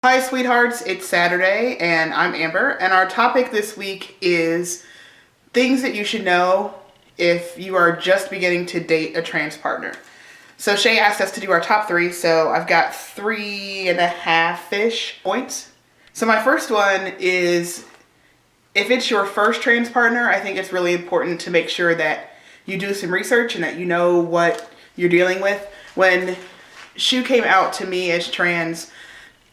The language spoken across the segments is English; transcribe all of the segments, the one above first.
Hi sweethearts, it's Saturday and I'm Amber, and our topic this week is things that you should know if you are just beginning to date a trans partner. So Shay asked us to do our top three, so I've got 3.5-ish points. So my first one is, if it's your first trans partner, I think it's really important to make sure that you do some research and that you know what you're dealing with. When Shu came out to me as trans,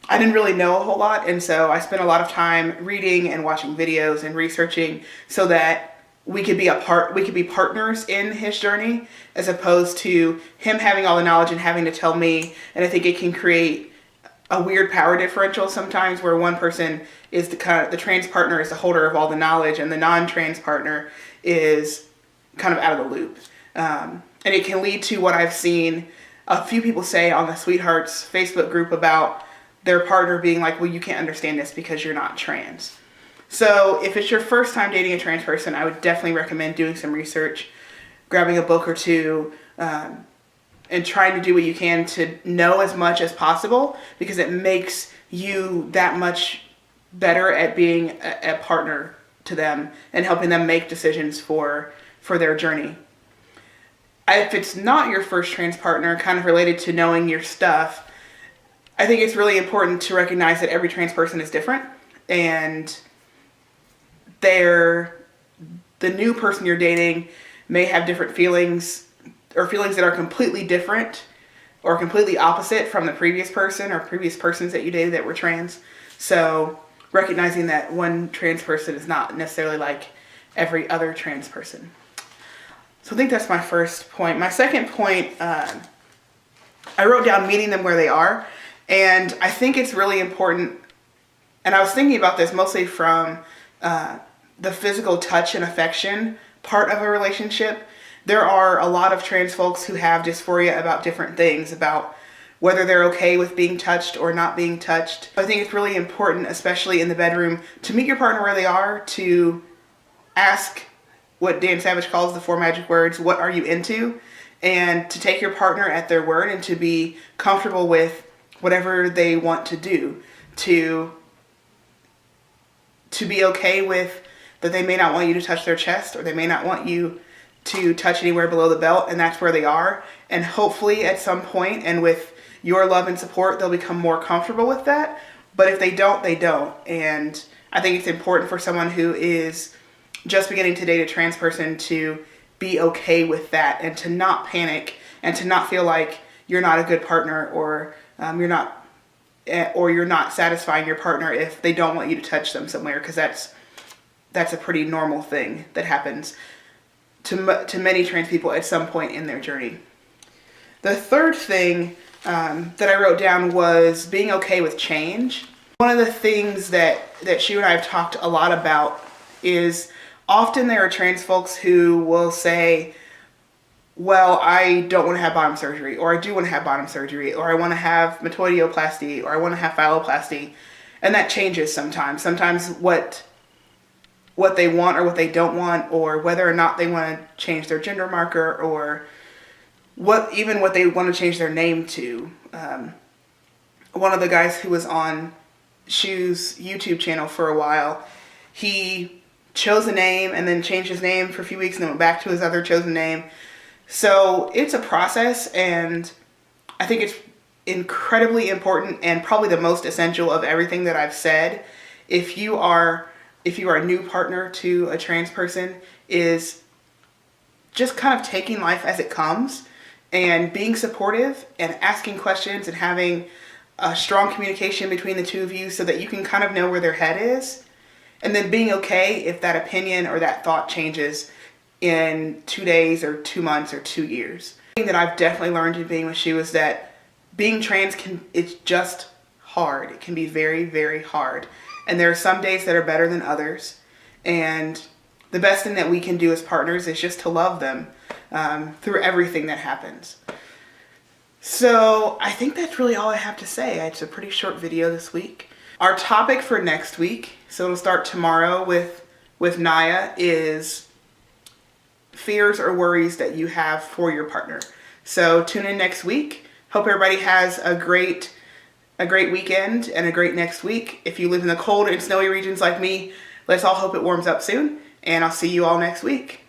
I didn't really know a whole lot, and so I spent a lot of time reading and watching videos and researching so that we could be partners in his journey, as opposed to him having all the knowledge and having to tell me. And I think it can create a weird power differential sometimes, where one person is the trans partner is the holder of all the knowledge, and the non-trans partner is kind of out of the loop. And it can lead to what I've seen a few people say on the Sweethearts Facebook group about their partner being like, well, you can't understand this because you're not trans. So if it's your first time dating a trans person, I would definitely recommend doing some research, grabbing a book or two, and trying to do what you can to know as much as possible, because it makes you that much better at being a partner to them and helping them make decisions for their journey. If it's not your first trans partner, kind of related to knowing your stuff, I think it's really important to recognize that every trans person is different, and the new person you're dating may have different feelings, or feelings that are completely different or completely opposite from the previous person or previous persons that you dated that were trans. So recognizing that one trans person is not necessarily like every other trans person. So I think that's my first point. My second point, I wrote down meeting them where they are. And I think it's really important, and I was thinking about this mostly from the physical touch and affection part of a relationship. There are a lot of trans folks who have dysphoria about different things, about whether they're okay with being touched or not being touched. I think it's really important, especially in the bedroom, to meet your partner where they are, to ask what Dan Savage calls the 4 magic words, what are you into? And to take your partner at their word and to be comfortable with whatever they want to do, to be okay with that they may not want you to touch their chest, or they may not want you to touch anywhere below the belt, and that's where they are. And hopefully at some point, and with your love and support, they'll become more comfortable with that. But if they don't, they don't. And I think it's important for someone who is just beginning to date a trans person to be okay with that, and to not panic, and to not feel like you're not a good partner, or you're not satisfying your partner if they don't want you to touch them somewhere, because that's a pretty normal thing that happens to many trans people at some point in their journey. The third thing that I wrote down was being okay with change. One of the things that she and I have talked a lot about is often there are trans folks who will say, well, I don't want to have bottom surgery, or I do want to have bottom surgery, or I want to have metoidioplasty, or I want to have phalloplasty. And that changes sometimes. Sometimes what they want or what they don't want, or whether or not they want to change their gender marker, or what they want to change their name to. One of the guys who was on Shu's YouTube channel for a while, he chose a name and then changed his name for a few weeks and then went back to his other chosen name. So it's a process, and I think it's incredibly important, and probably the most essential of everything that I've said. If you are a new partner to a trans person, is just kind of taking life as it comes and being supportive and asking questions and having a strong communication between the two of you so that you can kind of know where their head is, and then being okay if that opinion or that thought changes in 2 days or 2 months or 2 years. The thing that I've definitely learned in being with Shu is that being trans it's just hard. It can be very, very hard. And there are some days that are better than others. And the best thing that we can do as partners is just to love them through everything that happens. So I think that's really all I have to say. It's a pretty short video this week. Our topic for next week, so it'll start tomorrow with Naya, is fears or worries that you have for your partner. So tune in next week. Hope everybody has a great a great weekend and a great next week. If you live in the cold and snowy regions like me, let's all hope it warms up soon. And I'll see you all next week.